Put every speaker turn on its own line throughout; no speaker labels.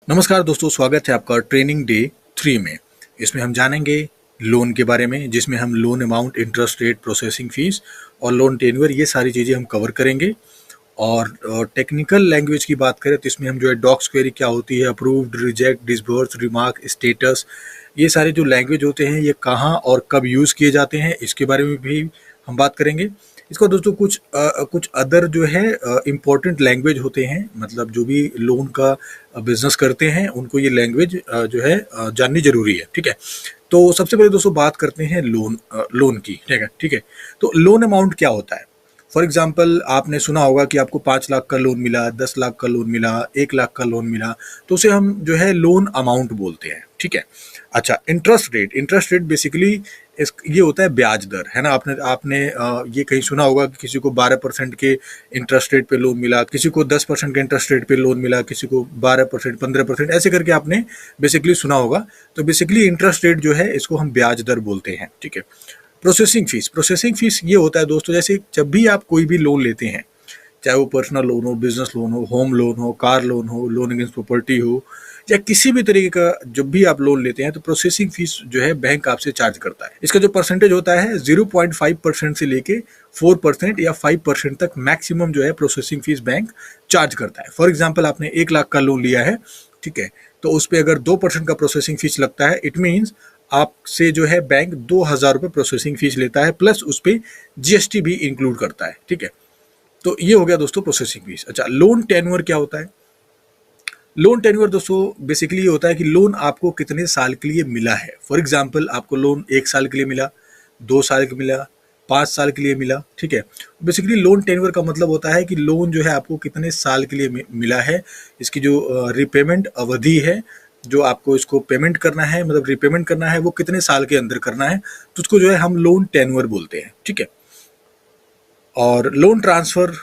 नमस्कार दोस्तों, स्वागत है आपका ट्रेनिंग डे 3 में। इसमें हम जानेंगे लोन के बारे में, जिसमें हम loan amount, interest rate, processing fees और लोन टेन्योर ये सारी चीज़ें हम कवर करेंगे। और टेक्निकल लैंग्वेज की बात करें तो इसमें हम जो है डॉक्स क्वेरी क्या होती है, approved, reject, disburse, remark, status, ये सारे जो लैंग्वेज होते हैं ये कहाँ और कब यूज़ किए जाते हैं इसके बारे में भी हम बात करेंगे। इसको दोस्तों कुछ अदर जो है इम्पोर्टेंट लैंग्वेज होते हैं, मतलब जो भी लोन का बिजनेस करते हैं उनको ये लैंग्वेज जो है जाननी जरूरी है। ठीक है, तो सबसे पहले दोस्तों बात करते हैं लोन की। ठीक है, तो लोन अमाउंट क्या होता है। फॉर एग्जाम्पल आपने सुना होगा कि आपको 5 लाख का लोन मिला, 10 लाख का लोन मिला, 1 लाख का लोन मिला, तो उसे हम जो है लोन अमाउंट बोलते हैं। ठीक है, अच्छा, इंटरेस्ट रेट बेसिकली ये होता है ब्याज दर, है ना। आपने आपने ये कहीं सुना होगा कि किसी को 12% के इंटरेस्ट रेट पे लोन मिला, किसी को 10% के इंटरेस्ट रेट पे लोन मिला, किसी को 12%, 15%, ऐसे करके आपने बेसिकली सुना होगा। तो बेसिकली इंटरेस्ट रेट जो है इसको हम ब्याज दर बोलते हैं। ठीक है, प्रोसेसिंग फीस ये होता है दोस्तों, जैसे जब भी आप कोई भी लोन लेते हैं, चाहे वो पर्सनल लोन हो, बिजनेस लोन हो, होम लोन हो, कार लोन हो, लोन अगेंस्ट प्रॉपर्टी हो, या किसी भी तरीके का जब भी आप लोन लेते हैं तो प्रोसेसिंग फीस जो है बैंक आपसे चार्ज करता है। इसका जो परसेंटेज होता है 0.5% से लेके 4% या 5% तक मैक्सिमम जो है प्रोसेसिंग फीस बैंक चार्ज करता है। फॉर एग्जाम्पल आपने 1 लाख का लोन लिया है, ठीक है, तो उस पर अगर 2% का प्रोसेसिंग फीस लगता है, इट मीन्स आपसे जो है बैंक 2,000 रुपये प्रोसेसिंग फीस लेता है, प्लस उस पर जीएसटी भी इंक्लूड करता है। ठीक है, तो ये हो गया दोस्तों प्रोसेसिंग फीस। अच्छा, लोन टेन्योर क्या होता है। लोन टेन्योर दोस्तों बेसिकली ये होता है कि लोन आपको कितने साल के लिए मिला है। फॉर एग्जाम्पल आपको लोन 1 साल के लिए मिला, 2 साल के मिला, 5 साल के लिए मिला। ठीक है, बेसिकली लोन टेन्योर का मतलब होता है कि लोन जो है आपको कितने साल के लिए मिला है, इसकी जो रिपेमेंट अवधि है, जो आपको इसको पेमेंट करना है, मतलब रिपेमेंट करना है, वो कितने साल के अंदर करना है, तो उसको जो है हम लोन टेन्योर बोलते हैं। ठीक है, और लोन ट्रांसफ़र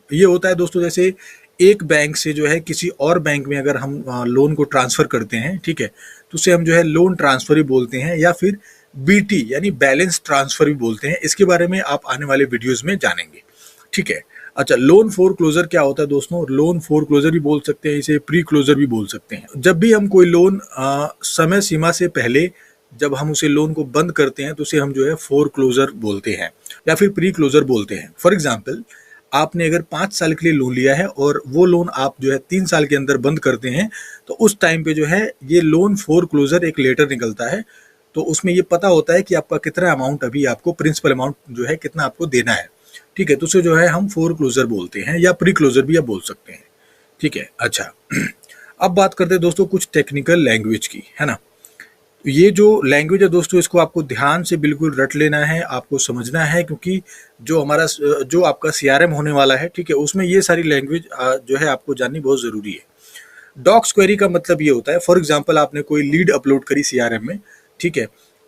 ये होता है दोस्तों, जैसे एक बैंक से जो है किसी और बैंक में अगर हम लोन को ट्रांसफ़र करते हैं, ठीक है, तो उसे हम जो है लोन ट्रांसफ़र ही बोलते हैं, या फिर बीटी यानी बैलेंस ट्रांसफ़र भी बोलते हैं। इसके बारे में आप आने वाले वीडियोज़ में जानेंगे। ठीक है, अच्छा, लोन फोर क्लोजर क्या होता है दोस्तों। लोन फोर क्लोजर भी बोल सकते हैं, इसे प्री क्लोजर भी बोल सकते हैं। जब भी हम कोई लोन समय सीमा से पहले जब हम उसे लोन को बंद करते हैं तो उसे हम जो है फोर क्लोजर बोलते हैं या फिर प्री क्लोजर बोलते हैं। फॉर एग्जाम्पल आपने अगर 5 साल के लिए लोन लिया है और वो लोन आप जो है 3 साल के अंदर बंद करते हैं, तो उस टाइम पे जो है ये लोन फोर क्लोजर एक लेटर निकलता है। तो उसमें ये पता होता है कि आपका कितना अमाउंट अभी आपको प्रिंसिपल अमाउंट जो है कितना आपको देना है। ठीक है, तो उसे जो है हम फोर क्लोजर बोलते हैं या प्री क्लोजर भी आप बोल सकते हैं। ठीक है, अच्छा, अब बात करते हैं दोस्तों कुछ टेक्निकल लैंग्वेज की, है ना। ये जो लैंग्वेज है दोस्तों, इसको आपको ध्यान से बिल्कुल रट लेना है, आपको समझना है, क्योंकि जो आपका सीआरएम होने वाला है, ठीक है, उसमें ये सारी लैंग्वेज जो है आपको जाननी बहुत ज़रूरी है। डॉक्स क्वेरी का मतलब ये होता है, फॉर एग्जांपल आपने कोई लीड अपलोड करी सीआरएम में, ठीक है,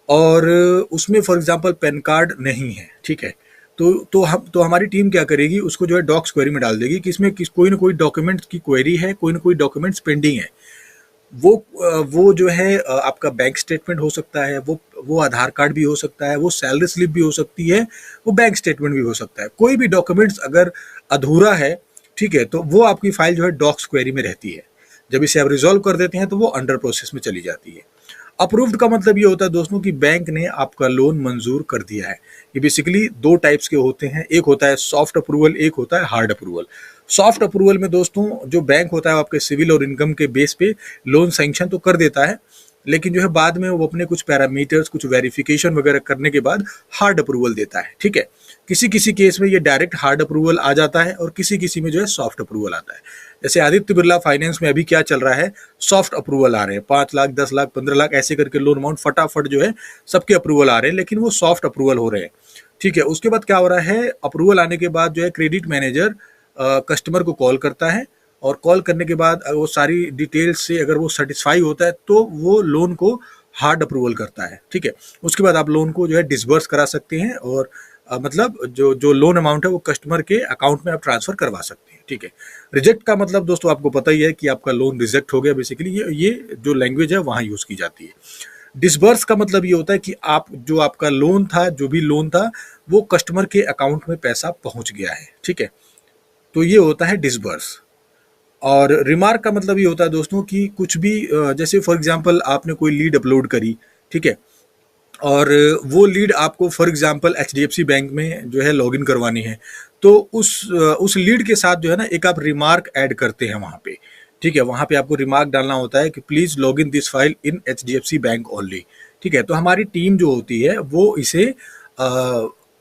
और उसमें फॉर एग्जांपल पैन कार्ड नहीं है, ठीक है, तो हमारी टीम क्या करेगी, उसको जो है डॉक्स क्वेरी में डाल देगी कि इसमें कोई ना कोई डॉक्यूमेंट्स की क्वेरी है, कोई ना कोई डॉक्यूमेंट्स पेंडिंग है। वो जो है आपका बैंक स्टेटमेंट हो सकता है, वो आधार कार्ड भी हो सकता है, वो सैलरी स्लिप भी हो सकती है, वो बैंक स्टेटमेंट भी हो सकता है। कोई भी डॉक्यूमेंट्स अगर अधूरा है, ठीक है, तो वो आपकी फाइल जो है डॉक्स क्वेरी में रहती है। जब इसे आप रिजॉल्व कर देते हैं तो वो अंडर प्रोसेस में चली जाती है। अप्रूव्ड का मतलब ये होता है दोस्तों कि बैंक ने आपका लोन मंजूर कर दिया है। ये बेसिकली दो टाइप्स के होते हैं, एक होता है सॉफ्ट अप्रूवल, एक होता है हार्ड अप्रूवल। सॉफ्ट अप्रूवल में दोस्तों जो बैंक होता है वो आपके सिविल और इनकम के बेस पे लोन सैंक्शन तो कर देता है, लेकिन जो है बाद में वो अपने कुछ पैरामीटर्स, कुछ वेरिफिकेशन वगैरह करने के बाद हार्ड अप्रूवल देता है। ठीक है, किसी किसी केस में ये डायरेक्ट हार्ड अप्रूवल आ जाता है और किसी किसी में जो है सॉफ्ट अप्रूवल आता है। जैसे आदित्य बिरला फाइनेंस में अभी क्या चल रहा है, सॉफ्ट अप्रूवल आ रहे हैं, 5 लाख, 10 लाख, 15 लाख ऐसे करके लोन अमाउंट फटाफट जो है सबके अप्रूवल आ रहे हैं, लेकिन वो सॉफ्ट अप्रूवल हो रहे हैं। ठीक है, उसके बाद क्या हो रहा है, अप्रूवल आने के बाद जो है क्रेडिट मैनेजर कस्टमर को कॉल करता है, और कॉल करने के बाद वो सारी डिटेल्स से अगर वो सेटिस्फाई होता है तो वो लोन को हार्ड अप्रूवल करता है। ठीक है, उसके बाद आप लोन को जो है डिसबर्स करा सकते हैं, और मतलब जो जो लोन अमाउंट है वो कस्टमर के अकाउंट में आप ट्रांसफर करवा सकते हैं। ठीक है, रिजेक्ट का मतलब दोस्तों आपको पता ही है कि आपका लोन रिजेक्ट हो गया। बेसिकली ये जो लैंग्वेज है वहाँ यूज़ की जाती है। डिसबर्स का मतलब ये होता है कि आपका लोन था, जो भी लोन था, वो कस्टमर के अकाउंट में पैसा पहुंच गया है। ठीक है, तो ये होता है डिसबर्स। और रिमार्क का मतलब ये होता है दोस्तों कि कुछ भी जैसे फॉर एग्जांपल आपने कोई लीड अपलोड करी, ठीक है, और वो लीड आपको फॉर एग्जांपल एचडीएफसी बैंक में जो है लॉगिन करवानी है, तो उस लीड के साथ जो है ना एक आप रिमार्क ऐड करते हैं वहाँ पे, ठीक है। वहाँ पे आपको रिमार्क डालना होता है कि please log in this file in HDFC bank only, ठीक है। तो हमारी टीम जो होती है वो इसे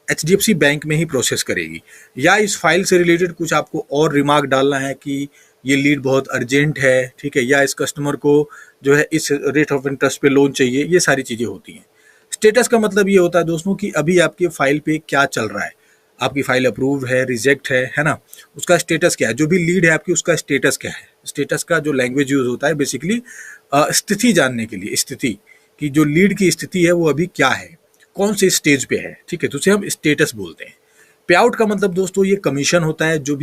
एचडीएफसी बैंक में ही प्रोसेस करेगी, या इस फाइल से रिलेटेड कुछ आपको और रिमार्क डालना है कि ये लीड बहुत अर्जेंट है, ठीक है, या इस कस्टमर को जो है इस रेट ऑफ इंटरेस्ट पे लोन चाहिए, ये सारी चीज़ें होती हैं। स्टेटस का मतलब ये होता है दोस्तों कि अभी आपकी फाइल पे क्या चल रहा है, आपकी फाइल अप्रूव है, रिजेक्ट है ना, उसका स्टेटस क्या है, जो भी लीड है आपकी उसका स्टेटस क्या है। स्टेटस का जो लैंग्वेज यूज होता है बेसिकली स्थिति जानने के लिए, स्थिति की जो लीड की स्थिति है वो अभी क्या है, कौन से स्टेज पे है, ठीक है, तो उसे हम स्टेटस बोलते हैं। पे आउट का मतलब दोस्तों ये कमीशन होता है, जो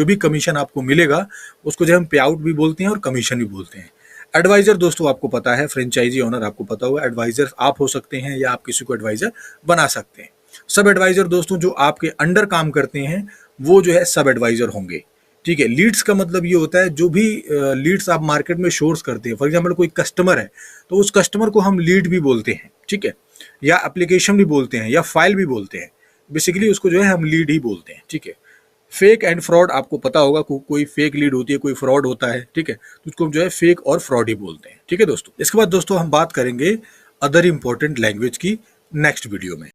भी कमीशन आपको मिलेगा उसको जो हम पे आउट भी बोलते हैं और कमीशन भी बोलते हैं। एडवाइजर दोस्तों आपको पता है, फ्रेंचाइजी ओनर आपको पता होगा, एडवाइजर आप हो सकते हैं या आप किसी को एडवाइजर बना सकते हैं। सब एडवाइजर दोस्तों जो आपके अंडर काम करते हैं वो जो है सब एडवाइजर होंगे, ठीक है। लीड्स का मतलब ये होता है जो भी लीड्स आप मार्केट में सोर्स करते हैं, फॉर एग्जाम्पल कोई कस्टमर है तो उस कस्टमर को हम लीड भी बोलते हैं, ठीक है, या एप्लीकेशन भी बोलते हैं या फाइल भी बोलते हैं, बेसिकली उसको जो है हम लीड ही बोलते हैं, ठीक है। फेक एंड फ्रॉड आपको पता होगा, कोई फेक लीड होती है, कोई फ्रॉड होता है, ठीक है, तो उसको हम जो है फेक और फ्रॉड ही बोलते हैं, ठीक है दोस्तों। इसके बाद दोस्तों हम बात करेंगे अदर इंपॉर्टेंट लैंग्वेज की नेक्स्ट वीडियो में।